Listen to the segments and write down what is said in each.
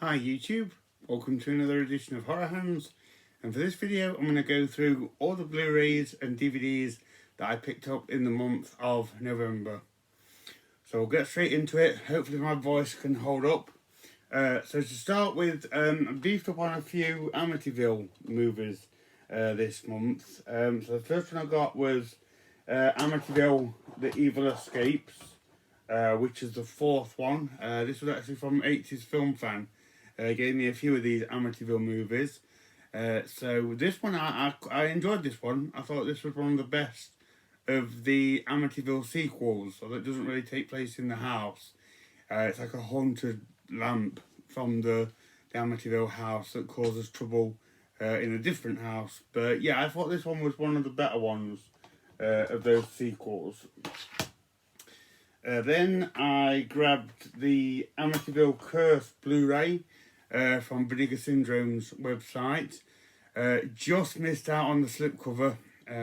Hi YouTube, welcome to another edition of Horror Hands, and for this video I'm going to go through all the Blu-rays and DVDs that I picked up in the month of November. So we'll get straight into it, hopefully my voice can hold up. So to start with, I beefed up on a few Amityville movies this month. So the first one I got was Amityville The Evil Escapes, which is the fourth one. This was actually from 80s Film Fan. Gave me a few of these Amityville movies. So this one, I enjoyed this one. I thought this was one of the best of the Amityville sequels. So that doesn't really take place in the house. It's like a haunted lamp from the Amityville house that causes trouble in a different house. But yeah, I thought this one was one of the better ones of those sequels. Then I grabbed the Amityville Curse Blu-ray from Vinegar Syndrome's website. Just missed out on the slipcover,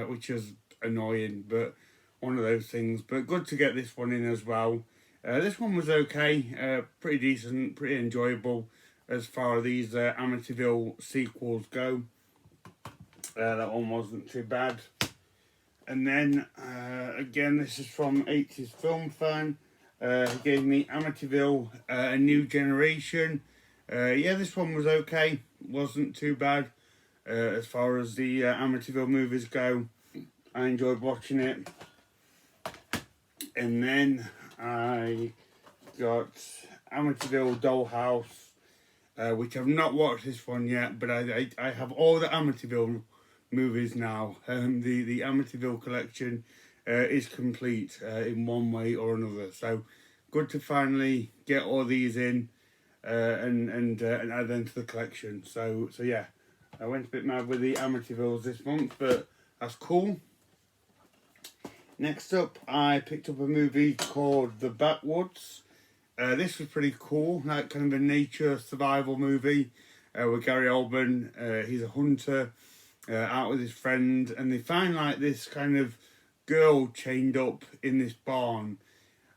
which is annoying, but one of those things. But good to get this one in as well. This one was okay, pretty decent, pretty enjoyable as far as these Amityville sequels go. That one wasn't too bad. And then, again, this is from 80s Film Fan. He gave me Amityville, A New Generation. Yeah, this one was okay. Wasn't too bad as far as the Amityville movies go. I enjoyed watching it. And then I got Amityville Dollhouse, which I've not watched this one yet, but I have all the Amityville movies now. The Amityville collection is complete in one way or another. So good to finally get all these in and add them to the collection. So yeah, I went a bit mad with the Amityvilles this month, but that's cool. Next up, I picked up a movie called The Backwoods. This was pretty cool, like kind of a nature survival movie with Gary Oldman. He's a hunter out with his friend, and they find like this kind of girl chained up in this barn,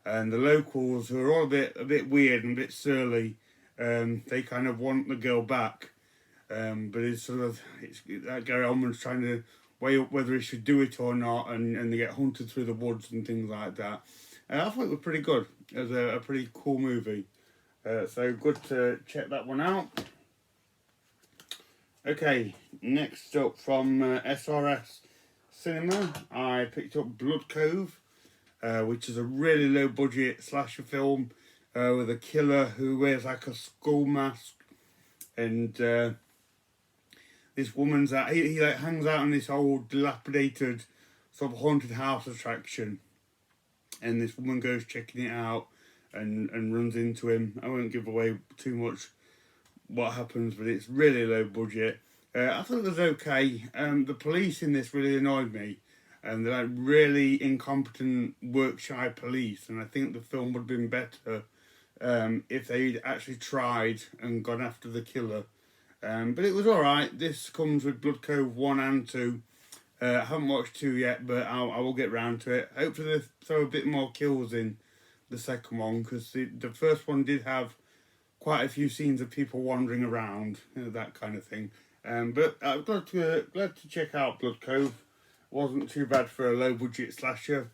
and the locals, who are all a bit weird and a bit surly, they kind of want the girl back, but it's that Gary Oldman's trying to weigh up whether he should do it or not, and they get hunted through the woods and things like that. I thought it was pretty good. It was a pretty cool movie, so good to check that one out. Okay, next up from SRS Cinema, I picked up Blood Cove, which is a really low budget slasher film with a killer who wears like a skull mask, and this woman's out. He like hangs out in this old dilapidated sort of haunted house attraction, and this woman goes checking it out and runs into him. I won't give away too much what happens, but it's really low budget. I thought it was okay. The police in this really annoyed me, and they're like really incompetent, work-shy police, and I think the film would have been better if they'd actually tried and gone after the killer. But it was alright. This comes with Blood Cove 1 and 2. I haven't watched 2 yet, but I will get round to it. Hopefully they throw a bit more kills in the second one, because the first one did have quite a few scenes of people wandering around, that kind of thing. But I'm glad to check out Blood Cove. Wasn't too bad for a low budget slasher.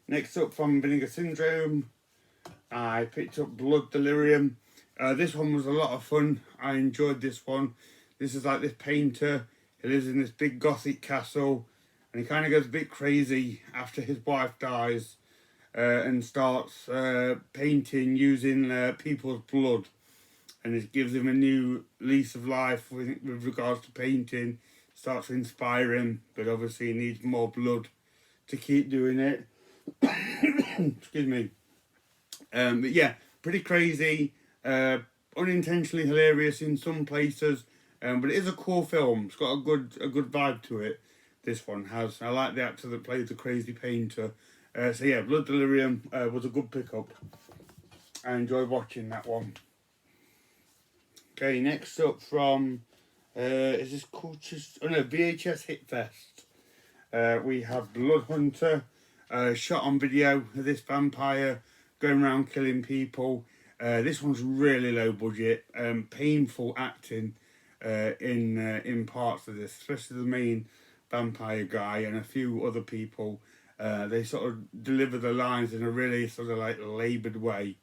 Next up from Vinegar Syndrome, I picked up Blood Delirium. This one was a lot of fun. I enjoyed this one. This is like this painter. He lives in this big gothic castle, and he kind of goes a bit crazy after his wife dies. And starts painting using people's blood, and it gives him a new lease of life with regards to painting. Starts to inspire him, but obviously he needs more blood to keep doing it. Excuse me. But yeah, pretty crazy, unintentionally hilarious in some places, but it is a cool film. It's got a good vibe to it. This one has. I like the actor that plays the crazy painter. So yeah, Blood Delirium was a good pickup. I enjoyed watching that one. Okay, next up from is this called VHS Hitfest? We have Blood Hunter, shot on video of this vampire going around killing people. This one's really low budget, painful acting in parts of this, especially the main vampire guy and a few other people. They sort of deliver the lines in a really sort of like laboured way.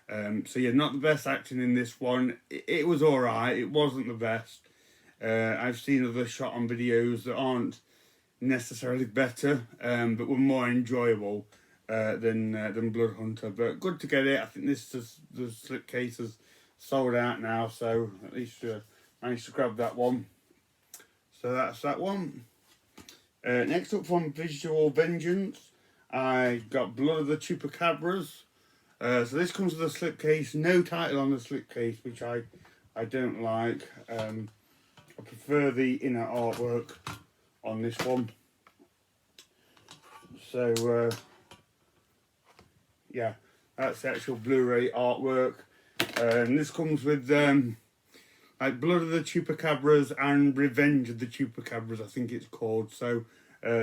So yeah, not the best acting in this one. It was alright, it wasn't the best. I've seen other shot on videos that aren't necessarily better, but were more enjoyable than Bloodhunter. But good to get it. I think the slipcase is sold out now, so at least managed to grab that one. So that's that one. Next up from Visual Vengeance, I got Blood of the Chupacabras. So this comes with a slipcase, no title on the slipcase, which I don't like. I prefer the inner artwork on this one. So yeah, that's the actual Blu-ray artwork. And this comes with like Blood of the Chupacabras and Revenge of the Chupacabras, I think it's called. So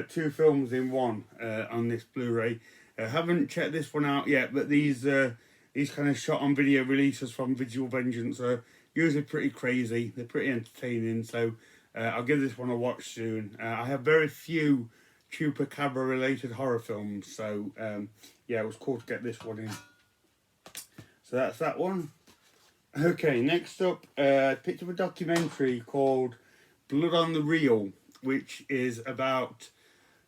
two films in one on this Blu-ray. Haven't checked this one out yet, but these kind of shot on video releases from Visual Vengeance are usually pretty crazy. They're pretty entertaining, so I'll give this one a watch soon. I have very few Chupacabra related horror films, so yeah, it was cool to get this one in. So that's that one. Okay, next up, I picked up a documentary called Blood on the Reel, which is about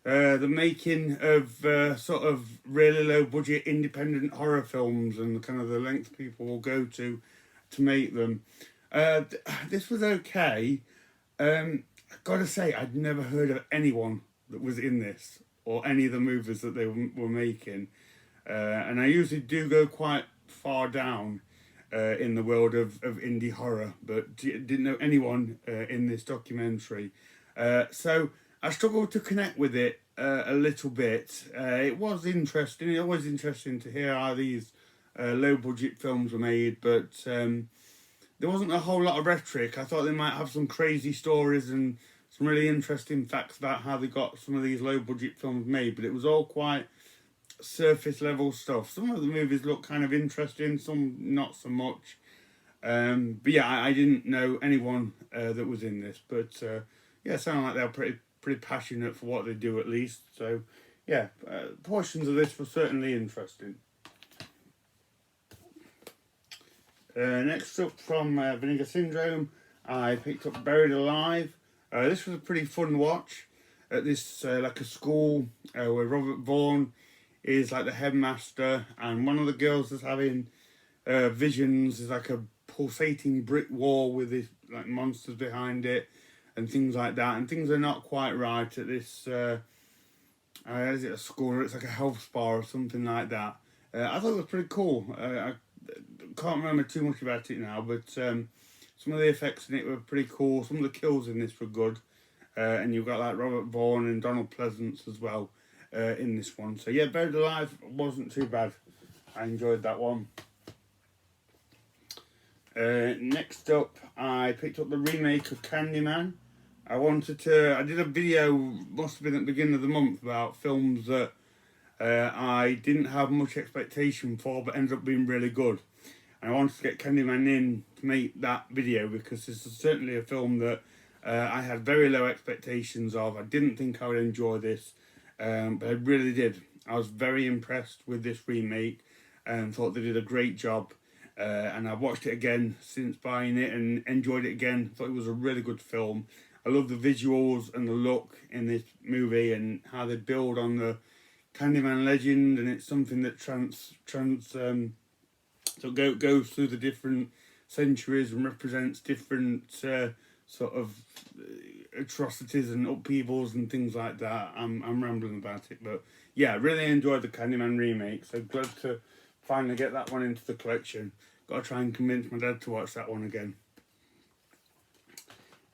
the making of sort of really low budget independent horror films and kind of the length people will go to make them. This was okay. I gotta say, I'd never heard of anyone that was in this or any of the movies that they were making. And I usually do go quite far down in the world of indie horror, but didn't know anyone in this documentary. So I struggled to connect with it a little bit. It was interesting. It's always interesting to hear how these low budget films were made, but there wasn't a whole lot of rhetoric. I thought they might have some crazy stories and some really interesting facts about how they got some of these low budget films made, but it was all quite surface level stuff. Some of the movies look kind of interesting, some not so much. But yeah, I didn't know anyone that was in this, but yeah, it sounded like they were pretty passionate for what they do at least. So yeah, portions of this were certainly interesting. Next up from Vinegar Syndrome, I picked up Buried Alive. This was a pretty fun watch at this like a school where Robert Vaughn is like the headmaster, and one of the girls is having visions. Is like a pulsating brick wall with these like monsters behind it and things like that, and things are not quite right at this is it a school or it's like a health spa or something like that. I thought it was pretty cool. I can't remember too much about it now, but some of the effects in it were pretty cool. Some of the kills in this were good, and you've got like Robert Vaughn and Donald Pleasance as well in this one. So yeah, Buried Alive wasn't too bad. I enjoyed that one. Next up, I picked up the remake of Candyman. I did a video, must have been at the beginning of the month, about films that I didn't have much expectation for but ended up being really good. And I wanted to get Candyman in to make that video because this is certainly a film that I had very low expectations of. I didn't think I would enjoy this, but I really did. I was very impressed with this remake and thought they did a great job. And I've watched it again since buying it and enjoyed it again. Thought it was a really good film. I love the visuals and the look in this movie and how they build on the Candyman legend, and it's something that goes through the different centuries and represents different sort of atrocities and upheavals and things like that. I'm rambling about it, but yeah, I really enjoyed the Candyman remake, so glad to finally get that one into the collection. Got to try and convince my dad to watch that one again.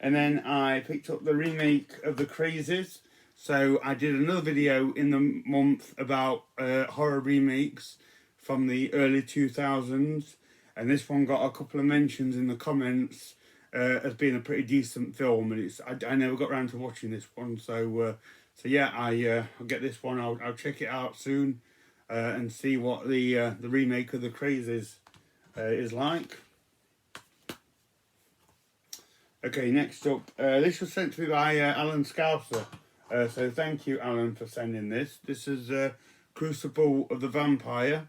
And then I picked up the remake of The Crazies. So I did another video in the month about horror remakes from the early 2000s. And this one got a couple of mentions in the comments as being a pretty decent film. And I never got around to watching this one. So yeah, I'll get this one. I'll check it out soon and see what the remake of The Crazies is like. Okay, next up, this was sent to me by Alan Scouser. So thank you, Alan, for sending this. This is Crucible of the Vampire,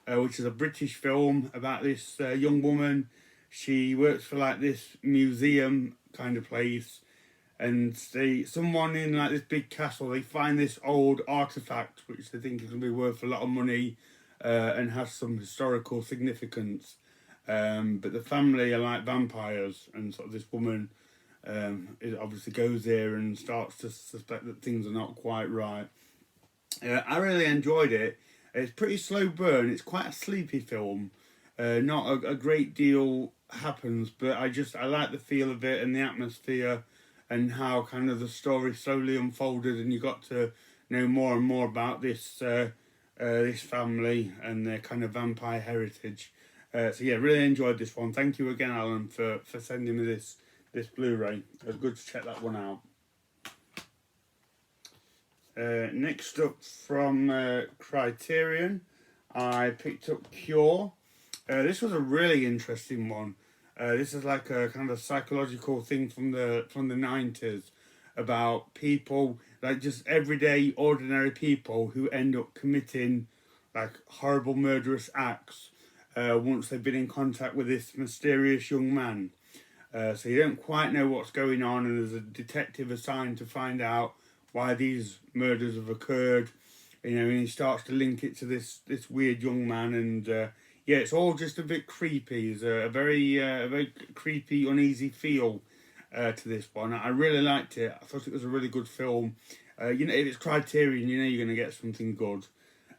which is a British film about this young woman. She works for like this museum kind of place, and someone in like this big castle, they find this old artifact which they think is going to be worth a lot of money and has some historical significance. But the family are like vampires, and sort of this woman it obviously goes there and starts to suspect that things are not quite right. I really enjoyed it. It's pretty slow burn. It's quite a sleepy film. Not a great deal happens, but I like the feel of it and the atmosphere, and how kind of the story slowly unfolded, and you got to know more and more about this this family and their kind of vampire heritage. So yeah, really enjoyed this one. Thank you again, Alan, for sending me this Blu-ray. It was good to check that one out. Next up from Criterion, I picked up Cure. This was a really interesting one. This is like a kind of psychological thing from the 90s about people, like just everyday ordinary people who end up committing like horrible murderous acts once they've been in contact with this mysterious young man. So you don't quite know what's going on, and there's a detective assigned to find out why these murders have occurred. And he starts to link it to this weird young man, and yeah, it's all just a bit creepy. There's a very creepy, uneasy feel to this one. I really liked it. I thought it was a really good film. If it's Criterion, you're going to get something good.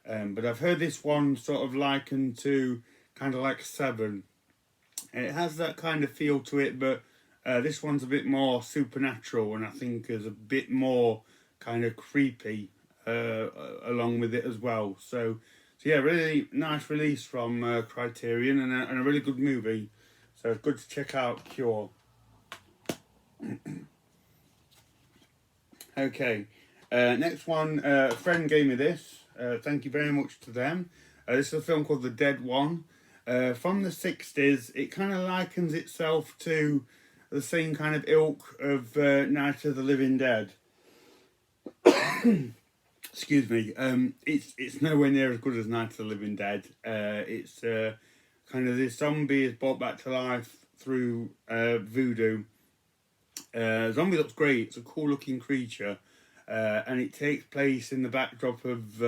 But I've heard this one sort of likened to kind of like Seven. And it has that kind of feel to it, but this one's a bit more supernatural, and I think is a bit more kind of creepy along with it as well. So yeah, really nice release from Criterion, and a really good movie. So it's good to check out Cure. Okay, next one, a friend gave me this. Thank you very much to them. This is a film called The Dead One. From the 60s, it kind of likens itself to the same kind of ilk of Night of the Living Dead. Excuse me. It's nowhere near as good as Night of the Living Dead. It's kind of this zombie is brought back to life through voodoo. Zombie looks great. It's a cool looking creature, and it takes place in the backdrop of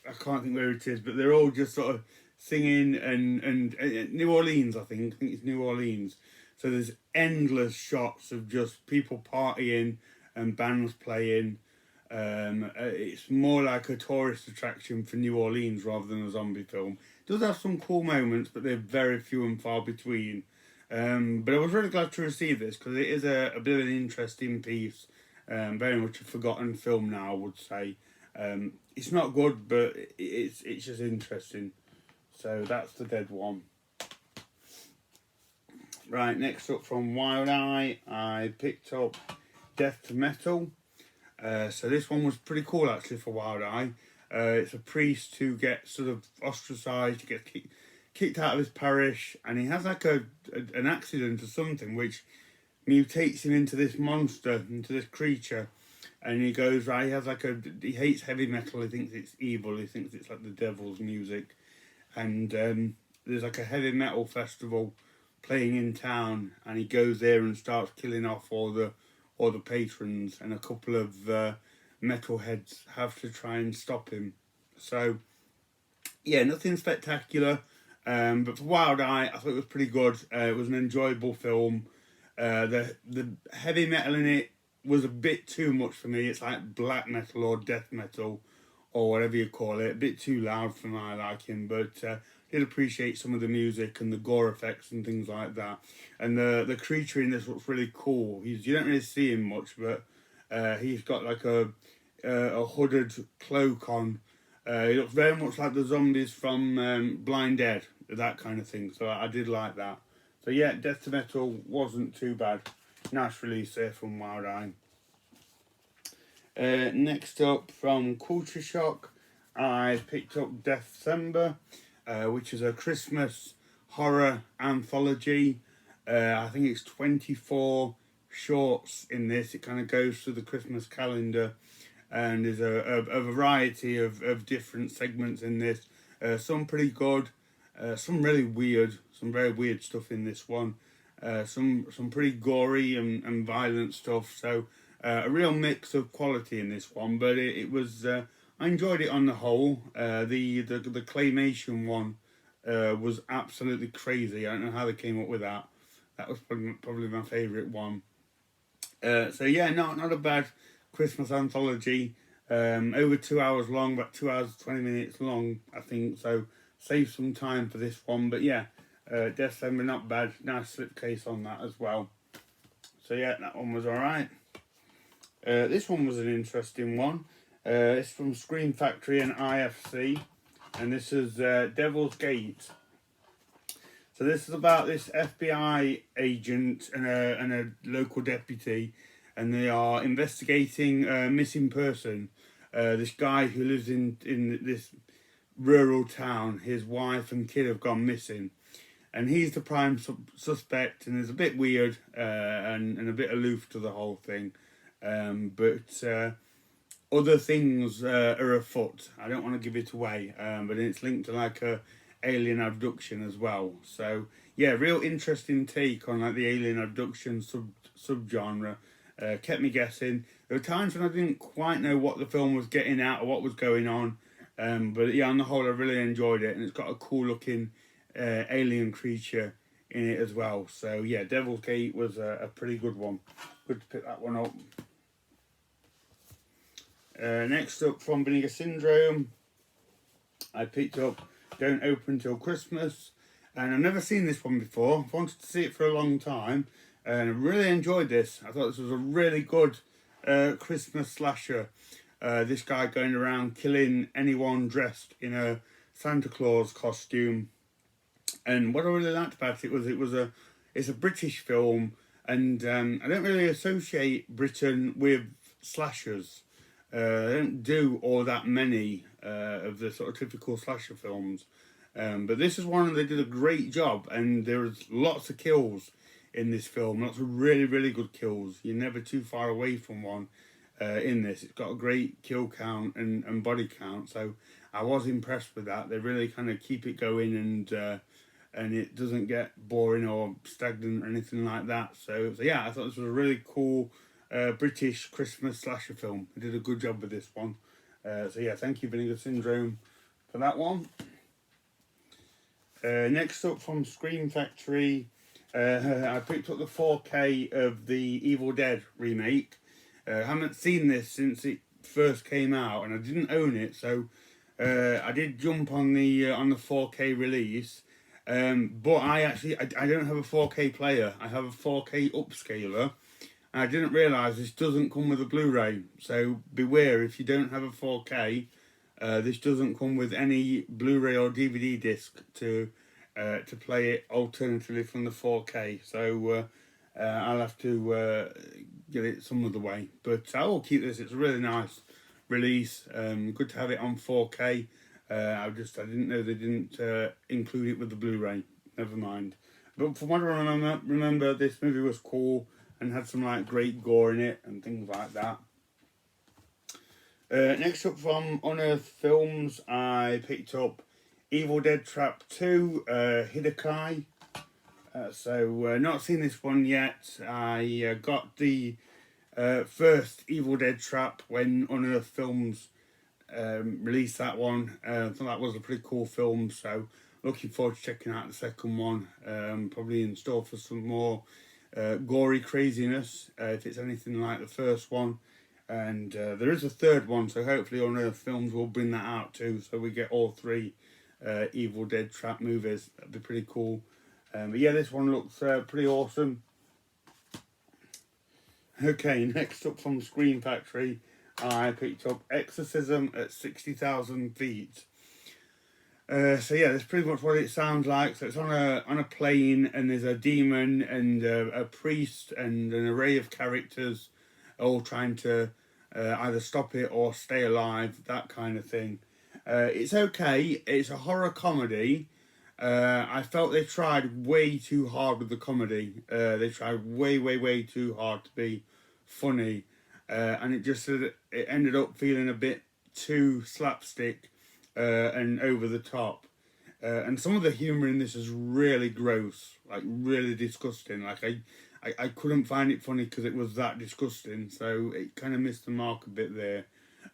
I can't think where it is, but they're all just sort of singing and New Orleans, I think it's New Orleans. So there's endless shots of just people partying and bands playing. It's more like a tourist attraction for New Orleans rather than a zombie film. It does have some cool moments, but they're very few and far between. But I was really glad to receive this because it is a bit of an interesting piece. Very much a forgotten film now, I would say. It's not good, but it's just interesting. So that's The Dead One. Right, next up from Wild Eye, I picked up Death to Metal. So this one was pretty cool actually for Wild Eye. It's a priest who gets sort of ostracised, gets kicked out of his parish, and he has like an accident or something which mutates him into this monster, into this creature. And he goes, right, he hates heavy metal, he thinks it's evil, he thinks it's like the devil's music. And there's like a heavy metal festival playing in town, and he goes there and starts killing off all the patrons, and a couple of metalheads have to try and stop him. So yeah, nothing spectacular, but for Wild Eye I thought it was pretty good. It was an enjoyable film. The heavy metal in it was a bit too much for me. It's like black metal or death metal or whatever you call it, a bit too loud for my liking, but did appreciate some of the music and the gore effects and things like that. And the creature in this looks really cool. You don't really see him much, but he's got like a hooded cloak on. He looks very much like the zombies from Blind Dead, that kind of thing. So I did like that. So yeah, Death to Metal wasn't too bad. Nice release there from Wild Eye. Next up from Culture Shock, I picked up December, which is a Christmas horror anthology. I think it's 24 shorts in this. It kind of goes through the Christmas calendar, and there's a variety of different segments in this. Some pretty good, some really weird, some very weird stuff in this one. Some pretty gory and violent stuff. So a real mix of quality in this one, but it was I enjoyed it on the whole. The claymation one was absolutely crazy. I don't know how they came up with that. That was probably my favourite one. So yeah, not a bad Christmas anthology. Over 2 hours long, about 2 hours 20 minutes long, I think. So save some time for this one. But yeah, December not bad. Nice slipcase on that as well. So yeah, that one was all right. This one was an interesting one. It's from Scream Factory and IFC, and this is Devil's Gate. So this is about this FBI agent and a local deputy, and they are investigating a missing person. This guy who lives in this rural town, his wife and kid have gone missing, and he's the prime suspect, and is a bit weird and a bit aloof to the whole thing. But other things are afoot. I don't want to give it away, but it's linked to like a alien abduction as well. So yeah, real interesting take on like the alien abduction subgenre. Kept me guessing. There were times when I didn't quite know what the film was getting at or what was going on, but yeah, on the whole, I really enjoyed it, and it's got a cool looking alien creature in it as well. So yeah, Devil's Gate was a pretty good one. Good to pick that one up. Next up, from Vinegar Syndrome, I picked up Don't Open Till Christmas, and I've never seen this one before. I've wanted to see it for a long time, and I really enjoyed this. I thought this was a really good Christmas slasher. This guy going around killing anyone dressed in a Santa Claus costume, and what I really liked about it was it's a British film, and I don't really associate Britain with slashers. They don't do all that many of the sort of typical slasher films, but this is one they did a great job, and there was lots of kills in this film, lots of really good kills. You're never too far away from one in this. It's got a great kill count and body count, so I was impressed with that. They really kind of keep it going, and it doesn't get boring or stagnant or anything like that. So yeah, I thought this was a really cool British Christmas slasher film. They did a good job with this one. So yeah, thank you, Vinegar Syndrome, for that one. Next up, from Scream Factory, I picked up the 4K of the Evil Dead remake. I haven't seen this since it first came out, and I didn't own it, so I did jump on the 4K release. But I don't have a 4K player. I have a 4K upscaler. And I didn't realise this doesn't come with a Blu-ray, so beware if you don't have a 4K. This doesn't come with any Blu-ray or DVD disc to play it alternatively from the 4K. So I'll have to get it some other way. But I will keep this. It's a really nice release. Good to have it on 4K. I didn't know they didn't include it with the Blu-ray. Never mind. But from what I remember, this movie was cool and had some like great gore in it and things like that. Next up, from Unearthed Films, I picked up Evil Dead Trap 2, Hidekai. So not seen this one yet. I got the first Evil Dead Trap when Unearthed Films released that one. I thought that was a pretty cool film, so looking forward to checking out the second one. Probably in store for some more gory craziness, if it's anything like the first one. And there is a third one, so hopefully Unearthed Films will bring that out too, so we get all three Evil Dead Trap movies. That'd be pretty cool. But yeah, this one looks pretty awesome. Okay, next up, from Scream Factory, I picked up Exorcism at 60,000 feet. So yeah, that's pretty much what it sounds like. So it's on a plane, and there's a demon and a priest and an array of characters all trying to either stop it or stay alive, that kind of thing. It's okay. It's a horror comedy. I felt they tried way too hard with the comedy. They tried way too hard to be funny, and it ended up feeling a bit too slapstick and over the top. And some of the humor in this is really gross, like really disgusting. I couldn't find it funny because it was that disgusting, so it kind of missed the mark a bit there.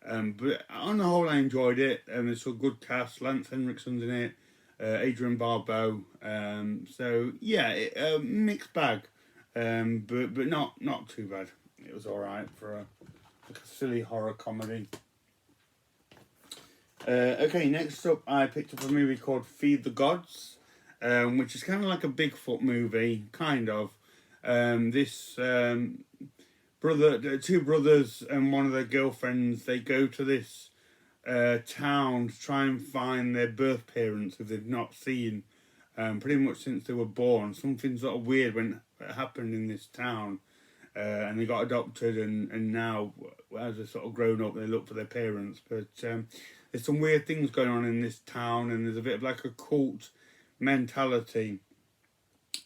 But on the whole, I enjoyed it, and it's a good cast. Lance Henriksen's in it, Adrian Barbeau. So yeah, mixed bag, but not too bad. It was all right for like a silly horror comedy. Okay, next up, I picked up a movie called Feed the Gods, which is kind of like a Bigfoot movie, kind of. This two brothers and one of their girlfriends, they go to this town to try and find their birth parents who they've not seen pretty much since they were born. Something sort of weird happened in this town, and they got adopted, and now as they're sort of grown up, they look for their parents. But there's some weird things going on in this town, and there's a bit of like a cult mentality,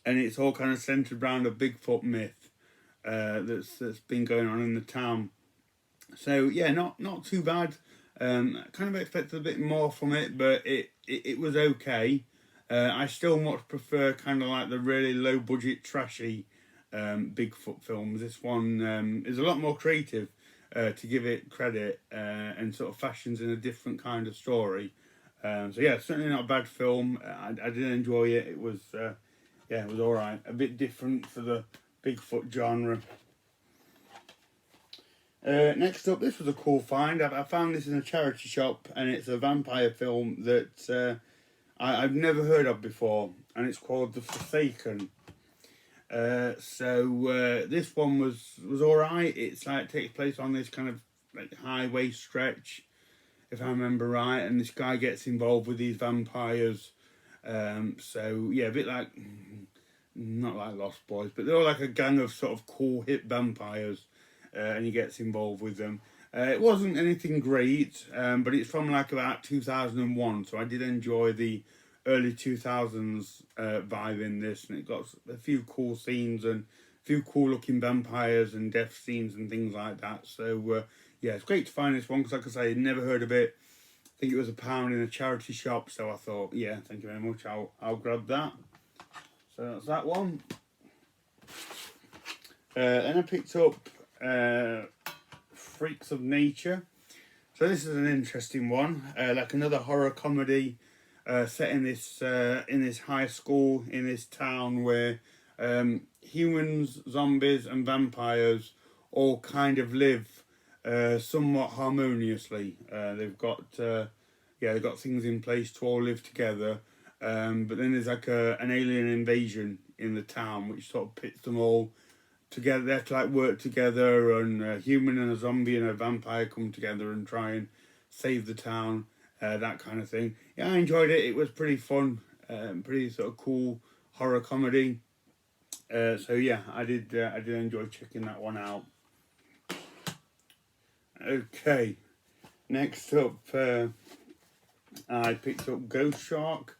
and it's all kind of centered around a Bigfoot myth that's been going on in the town. So yeah, not too bad. Kind of expected a bit more from it, but it was okay. I still much prefer kind of like the really low budget trashy Bigfoot films. This one is a lot more creative, to give it credit, and sort of fashions in a different kind of story. So yeah, certainly not a bad film. I did enjoy it. It was it was all right. A bit different for the Bigfoot genre. Next up, this was a cool find. I found this in a charity shop, and it's a vampire film that I've never heard of before, and it's called The Forsaken. This one was all right. It's like takes place on this kind of like highway stretch, if I remember right, and this guy gets involved with these vampires. So yeah, a bit like not like Lost Boys, but they're all like a gang of sort of cool hip vampires, and he gets involved with them. It wasn't anything great, but it's from like about 2001, so I did enjoy the early 2000s vibe in this, and it got a few cool scenes and a few cool looking vampires and death scenes and things like that. So yeah, it's great to find this one because, like I say, I'd never heard of it. I think it was £1 in a charity shop, so I thought, yeah, thank you very much, I'll grab that. So that's that one. Then I picked up Freaks of Nature. So this is an interesting one, like another horror comedy set in this high school in this town where humans, zombies, and vampires all kind of live somewhat harmoniously. They've got things in place to all live together. But then there's like an alien invasion in the town, which sort of pits them all together. They have to like work together, and a human and a zombie and a vampire come together and try and save the town. That kind of thing. Yeah, I enjoyed it. It was pretty fun, pretty sort of cool horror comedy. So yeah, I did enjoy checking that one out. Okay, next up, I picked up Ghost Shark.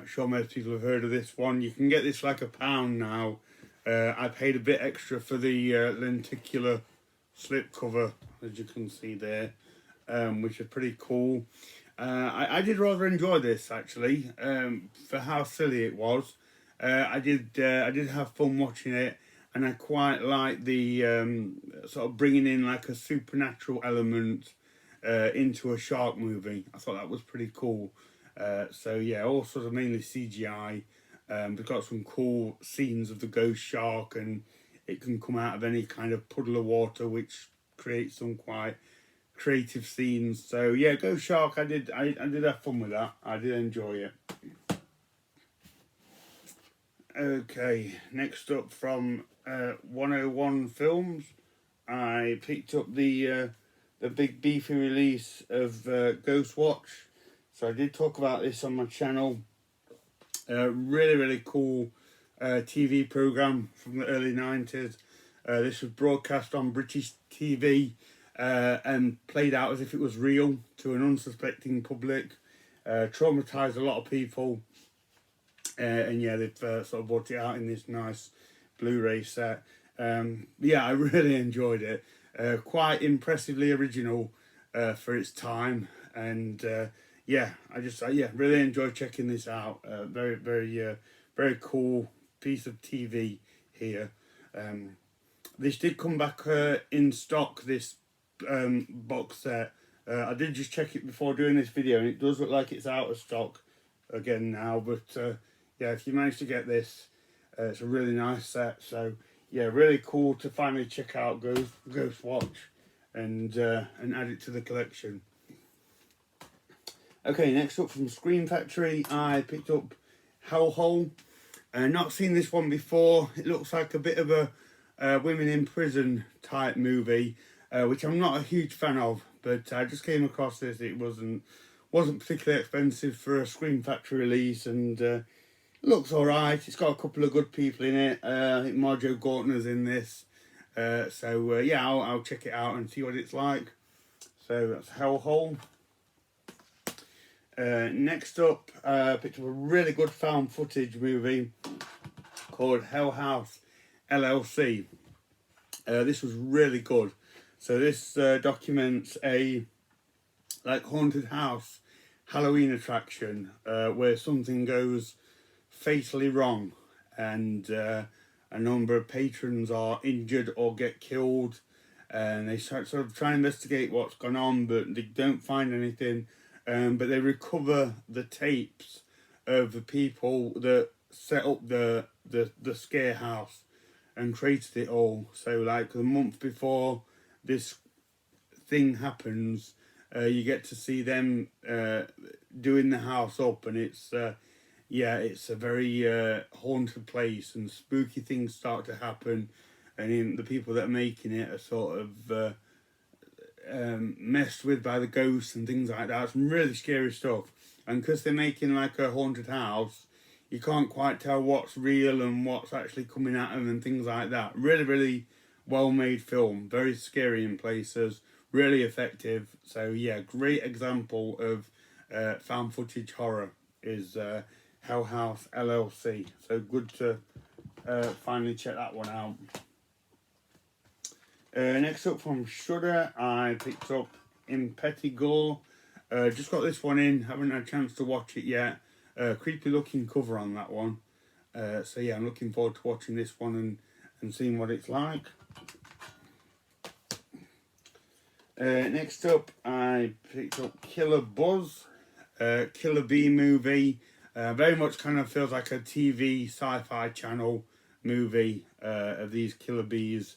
Sure most people have heard of this one. You can get this like £1 now. I paid a bit extra for the lenticular slipcover, as you can see there, which is pretty cool. I did rather enjoy this actually, for how silly it was. I did have fun watching it, and I quite like the sort of bringing in like a supernatural element into a shark movie. I thought that was pretty cool. So yeah, all sort of mainly CGI. We've got some cool scenes of the ghost shark, and it can come out of any kind of puddle of water, which creates some quite creative scenes. So yeah, Ghost Shark, I did have fun with that. I did enjoy it. Okay, next up from 101 Films, I picked up the big beefy release of Ghostwatch. So I did talk about this on my channel. Really cool TV program from the early 90s. This was broadcast on British TV and played out as if it was real to an unsuspecting public. Traumatized a lot of people, and yeah, they've sort of brought it out in this nice Blu-ray set. Yeah, I really enjoyed it. Quite impressively original for its time, and yeah, I just yeah really enjoyed checking this out. Very cool piece of TV here. This did come back in stock. This box set. I did just check it before doing this video, and it does look like it's out of stock again now. But yeah, if you manage to get this, it's a really nice set. So yeah, really cool to finally check out Ghost Watch, and add it to the collection. Okay, next up from Scream Factory, I picked up Hellhole. Not seen this one before. It looks like a bit of a women in prison type movie, which I'm not a huge fan of. But I just came across this. It wasn't particularly expensive for a Scream Factory release, and looks alright. It's got a couple of good people in it. I think Marjoe Gortner's in this. So yeah, I'll check it out and see what it's like. So that's Hellhole. Next up, picked up a really good found footage movie called Hell House LLC. This was really good. So this documents a haunted house Halloween attraction where something goes fatally wrong, and a number of patrons are injured or get killed, and they sort of try and investigate what's gone on, but they don't find anything. But they recover the tapes of the people that set up the scare house and created it all. So like the month before this thing happens, you get to see them doing the house up, and it's yeah, it's a very haunted place, and spooky things start to happen, and the people that are making it are sort of messed with by the ghosts and things like that. Some really scary stuff, and because they're making like a haunted house, you can't quite tell what's real and what's actually coming at them and things like that. Really well made film, very scary in places, really effective. So yeah, great example of found footage horror is Hell House LLC. So good to finally check that one out. Next up from Shudder, I picked up Impetigore. Just got this one in, haven't had a chance to watch it yet. Creepy looking cover on that one. So yeah, I'm looking forward to watching this one and seeing what it's like. Next up, I picked up Killer Buzz, Killer Bee movie. Very much kind of feels like a TV sci-fi channel movie of these killer bees.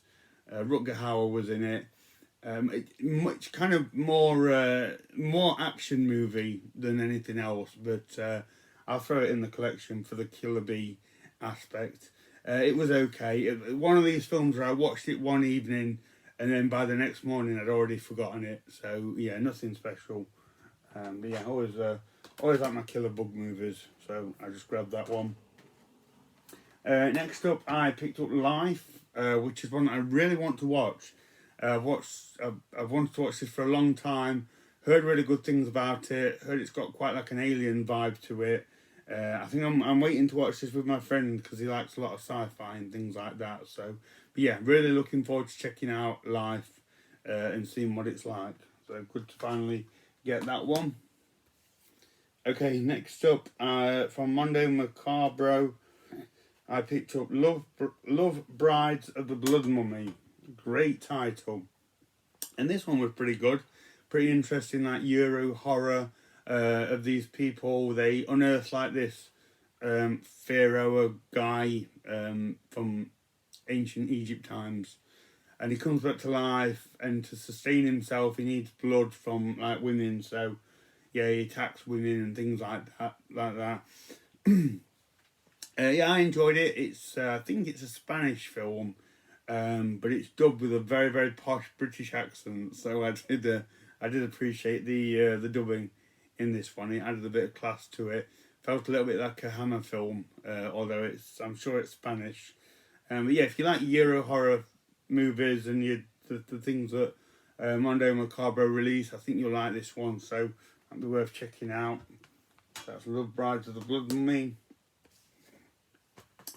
Rutger Hauer was in it. Much kind of more action movie than anything else, but I'll throw it in the collection for the killer bee aspect. It was okay. One of these films where I watched it one evening, and then by the next morning I'd already forgotten it. So yeah, nothing special. But yeah, always like my killer bug movies, so I just grabbed that one. Next up, I picked up Life, which is one that I really want to watch. I've wanted to watch this for a long time. Heard really good things about it. Heard it's got quite like an alien vibe to it. I think I'm waiting to watch this with my friend because he likes a lot of sci-fi and things like that. So, but yeah, really looking forward to checking out Life and seeing what it's like. So good to finally get that one. Okay, next up from Mondo Macabro, I picked up Love Brides of the Blood Mummy. Great title. And this one was pretty good. Pretty interesting, like Euro horror of these people. They unearth like this pharaoh guy from ancient Egypt times. And he comes back to life, and to sustain himself he needs blood from like women. So yeah, he attacks women and things like that. Yeah, I enjoyed it. It's I think it's a Spanish film, but it's dubbed with a very posh British accent. So I did appreciate the dubbing in this one. It added a bit of class to it. Felt a little bit like a Hammer film, although I'm sure it's Spanish. But yeah, if you like Euro horror movies and the things that Mondo Macabro release. I think you'll like this one, so that'd be worth checking out. That's Love Brides of the Blood Mummy.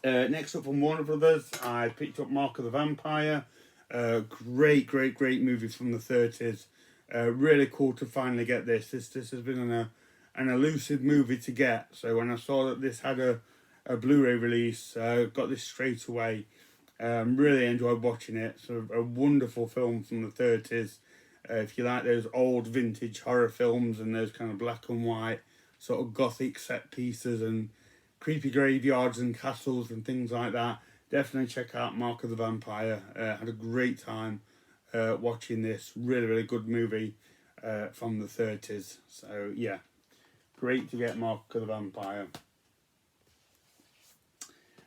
Next up from Warner Brothers, I picked up Mark of the Vampire. Great movie from the 30s. Really cool to finally get this. This has been an elusive movie to get. So when I saw that this had a Blu-ray release, got this straight away. Really enjoyed watching it. So a wonderful film from the 30s. If you like those old vintage horror films and those kind of black and white sort of gothic set pieces and creepy graveyards and castles and things like that, definitely check out Mark of the Vampire. Had a great time watching this. Really good movie from the 30s. So yeah, great to get Mark of the Vampire.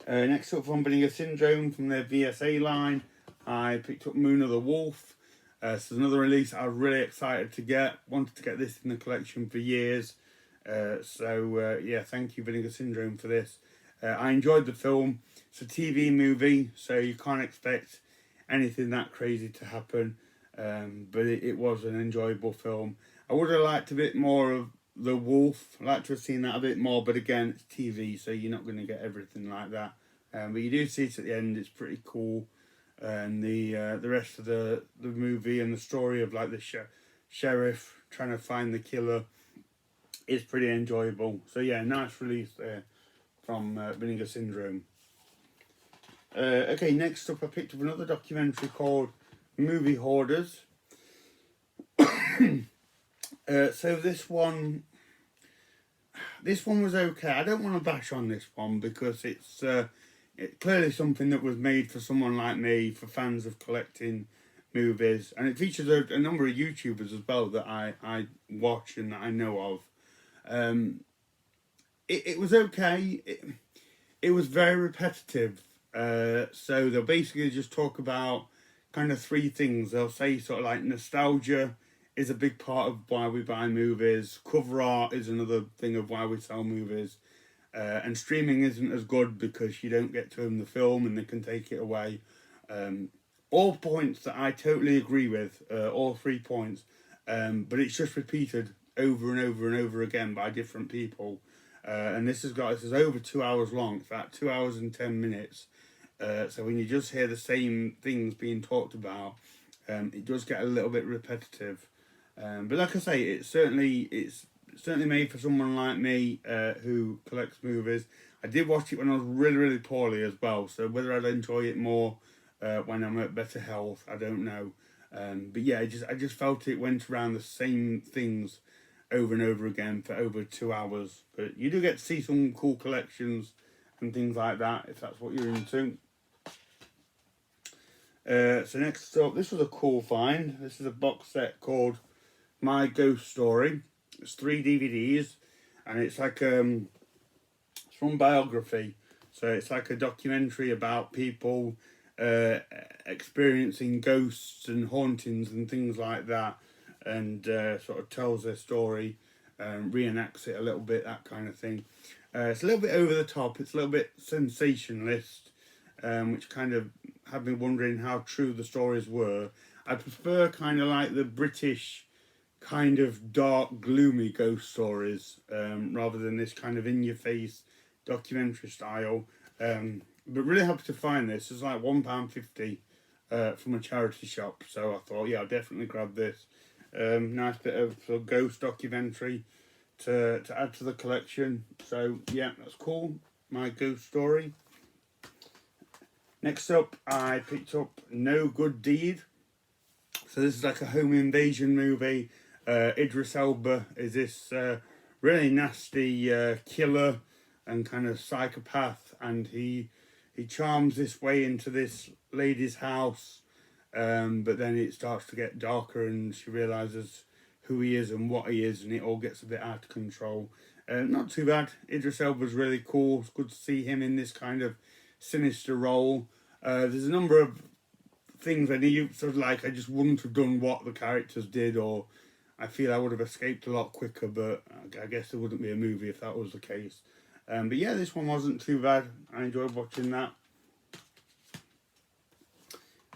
Next up from Vinegar Syndrome from their VSA line, I picked up Moon of the Wolf. So it's another release I was really excited to get. Wanted to get this in the collection for years. Yeah, thank you Vinegar Syndrome for this. I enjoyed the film. It's a TV movie, so you can't expect anything that crazy to happen. But it was an enjoyable film. I would have liked a bit more of the wolf. I'd like to have seen that a bit more, but again, it's TV, so you're not going to get everything like that. But you do see it at the end. It's pretty cool. And the rest of the movie and the story of like the sheriff trying to find the killer is pretty enjoyable. So yeah, nice release there from Vinegar Syndrome. Okay, next up I picked up another documentary called Movie Hoarders. So this one was okay. I don't want to bash on this one because it's clearly something that was made for someone like me, for fans of collecting movies, and it features a number of YouTubers as well that I watch and that I know of. It was okay. It was very repetitive. So they'll basically just talk about kind of three things. They'll say sort of like nostalgia is a big part of why we buy movies. Cover art is another thing of why we sell movies. And streaming isn't as good because you don't get to own the film and they can take it away. All points that I totally agree with, all 3 points. But it's just repeated over and over and over again by different people. And this is over 2 hours long. It's about 2 hours and 10 minutes. So when you just hear the same things being talked about, it does get a little bit repetitive. But like I say, it's certainly made for someone like me who collects movies. I did watch it when I was really poorly as well. So whether I'd enjoy it more when I'm at better health, I don't know. But yeah, I just felt it went around the same things over and over again for over 2 hours. But you do get to see some cool collections and things like that if that's what you're into. So next up, this was a cool find. This is a box set called My Ghost Story. It's 3 DVDs, and it's like it's from Biography. So it's like a documentary about people experiencing ghosts and hauntings and things like that, and sort of tells their story, reenacts it a little bit, that kind of thing. It's a little bit over the top. It's a little bit sensationalist, which kind of had me wondering how true the stories were. I prefer kind of like the British kind of dark, gloomy ghost stories, rather than this kind of in-your-face documentary style. But really happy to find this. It's like £1.50 from a charity shop. So I thought, yeah, I'll definitely grab this. Nice bit of a ghost documentary to add to the collection. So yeah, that's cool. My Ghost Story. Next up, I picked up No Good Deed. So this is like a home invasion movie. Idris Elba is this really nasty killer and kind of psychopath, and he charms his way into this lady's house, but then it starts to get darker and she realises who he is and what he is, and it all gets a bit out of control. Not too bad. Idris Elba's really cool. It's good to see him in this kind of sinister role. There's a number of things I need, sort of like I just wouldn't have done what the characters did, or I feel I would have escaped a lot quicker, but I guess there wouldn't be a movie if that was the case. But yeah, this one wasn't too bad. I enjoyed watching that.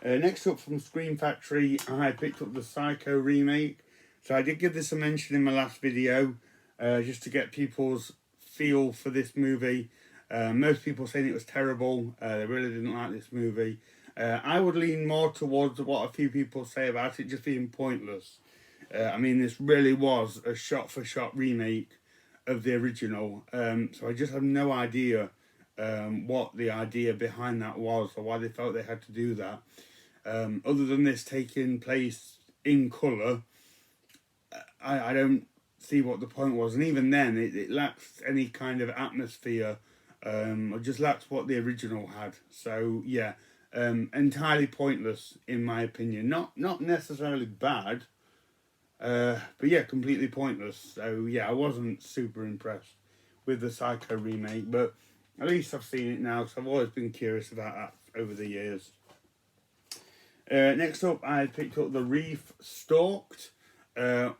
Next up from Scream Factory, I picked up the Psycho remake. So I did give this a mention in my last video, just to get people's feel for this movie. Most people saying it was terrible. They really didn't like this movie. I would lean more towards what a few people say about it just being pointless. I mean, this really was a shot-for-shot remake of the original. So I just have no idea what the idea behind that was or why they felt they had to do that. Other than this taking place in colour, I don't see what the point was. And even then, it lacks any kind of atmosphere. Or just lacks what the original had. So yeah, entirely pointless in my opinion. Not necessarily bad, but yeah, completely pointless. So yeah, I wasn't super impressed with the Psycho remake, but at least I've seen it now, because I've always been curious about that over the years. Next up, I picked up The Reef Stalked,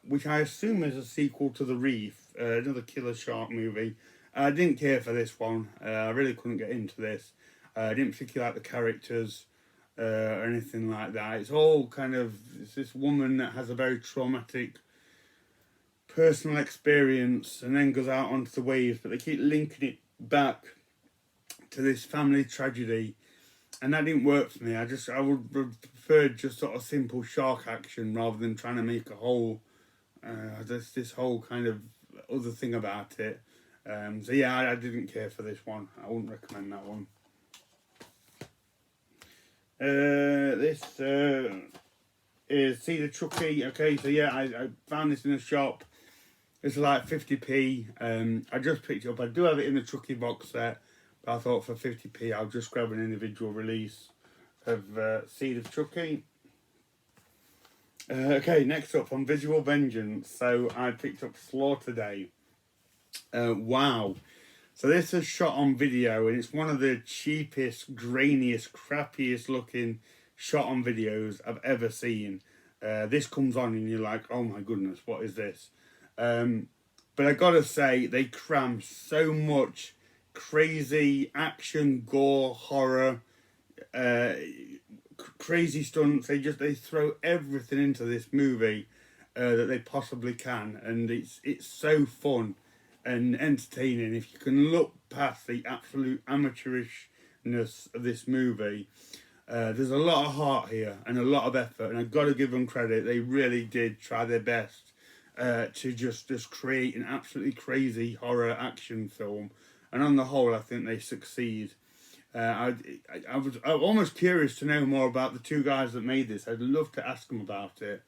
which I assume is a sequel to The Reef, another killer shark movie. I didn't care for this one. I really couldn't get into this. I didn't particularly like the characters or anything like that. It's all kind of, it's this woman that has a very traumatic personal experience and then goes out onto the waves, but they keep linking it back to this family tragedy, and that didn't work for me. I would prefer just sort of simple shark action rather than trying to make a whole this whole kind of other thing about it. So yeah, I didn't care for this one. I wouldn't recommend that one. This is See the Chucky. Okay, so yeah, I found this in a shop. It's like 50p. I just picked it up. I do have it in the Chucky box set, but I thought for 50p I'll just grab an individual release of Seed of Chucky. Okay, next up on Visual Vengeance. So I picked up Slaughter Day. Wow. So this is shot on video, and it's one of the cheapest, grainiest, crappiest looking shot on videos I've ever seen. This comes on and you're like, oh my goodness, what is this? But I gotta say, they cram so much crazy action, gore, horror, crazy stunts. They throw everything into this movie that they possibly can, and it's so fun and entertaining. If you can look past the absolute amateurishness of this movie, there's a lot of heart here and a lot of effort, and I've got to give them credit. They really did try their best to just create an absolutely crazy horror action film, and on the whole I think they succeed. I was almost curious to know more about the two guys that made this. I'd love to ask them about it,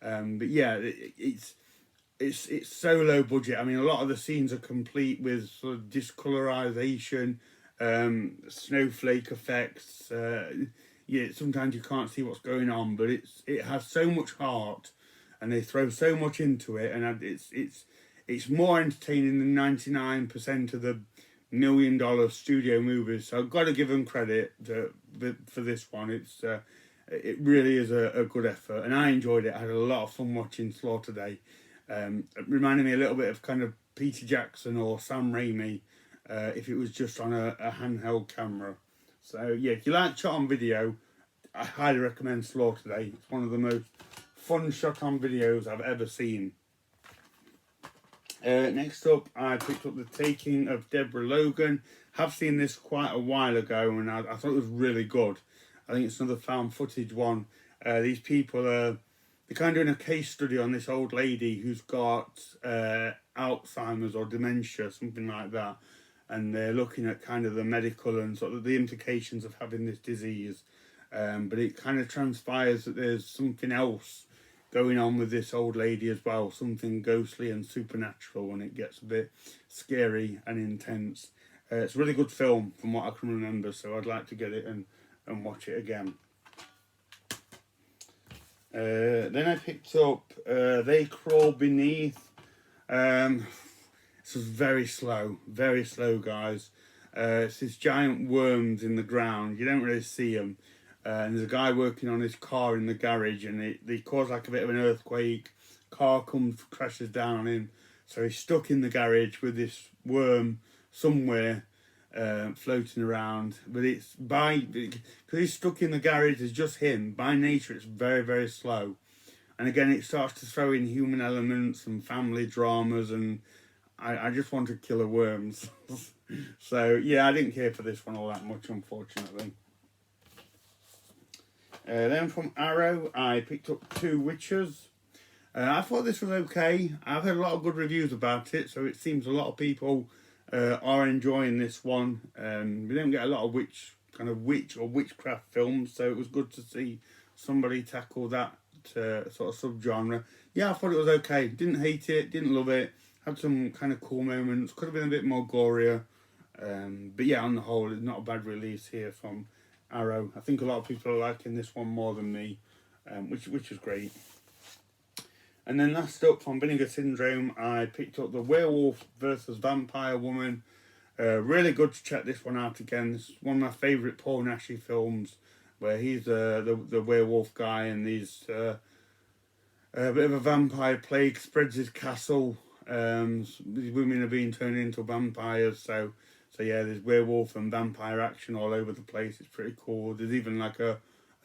but yeah, it's so low budget. I mean, a lot of the scenes are complete with sort of discolorization, snowflake effects. Yeah, sometimes you can't see what's going on, but it has so much heart, and they throw so much into it, and it's more entertaining than 99% of the $1 million studio movies. So I've got to give them credit for this one. It really is a good effort, and I enjoyed it. I had a lot of fun watching Slaughter Day. It reminded me a little bit of kind of Peter Jackson or Sam Raimi, if it was just on a handheld camera. So yeah, if you like shot on video, I highly recommend Slaughter Day. It's one of the most fun shot on videos I've ever seen. Next up, I picked up The Taking of Deborah Logan. Have seen this quite a while ago, and I thought it was really good. I think it's another found footage one. These people are they're kind of doing a case study on this old lady who's got Alzheimer's or dementia, something like that, and they're looking at kind of the medical and sort of the implications of having this disease. But it kind of transpires that there's something else going on with this old lady as well, something ghostly and supernatural, and it gets a bit scary and intense. It's a really good film from what I can remember, so I'd like to get it and watch it again. Then I picked up They Crawl Beneath. This was very slow, guys. It's these giant worms in the ground. You don't really see them. And there's a guy working on his car in the garage, and they cause like a bit of an earthquake. Car crashes down on him, so he's stuck in the garage with this worm somewhere. floating around. But it's because he's stuck in the garage, it's just him. By nature, it's very, very slow. And again, it starts to throw in human elements and family dramas, and I just wanted killer worms. So, yeah, I didn't care for this one all that much, unfortunately. Then from Arrow, I picked up Two Witches. I thought this was okay. I've heard a lot of good reviews about it, so it seems a lot of people are enjoying this one. We don't get a lot of witch or witchcraft films, so it was good to see somebody tackle that sort of subgenre. Yeah, I thought it was okay. Didn't hate it, didn't love it. Had some kind of cool moments. Could have been a bit more gorier. But yeah, on the whole, it's not a bad release here from Arrow. I think a lot of people are liking this one more than me, which is great. And then last up from Vinegar Syndrome, I picked up The Werewolf vs. Vampire Woman. Really good to check this one out again. This is one of my favourite Paul Naschy films, where he's the werewolf guy, and he's a bit of a vampire plague spreads his castle. These women are being turned into vampires, so yeah, there's werewolf and vampire action all over the place. It's pretty cool. There's even like a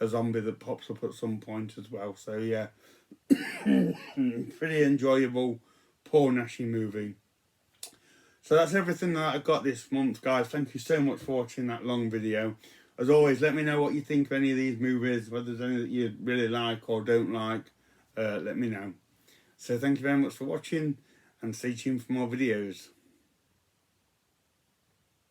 zombie that pops up at some point as well. So yeah, pretty enjoyable Paul Naschy movie. So that's everything that I got this month, guys. Thank you so much for watching that long video. As always, let me know what you think of any of these movies, whether there's any that you really like or don't like. Let me know. So thank you very much for watching, and stay tuned for more videos.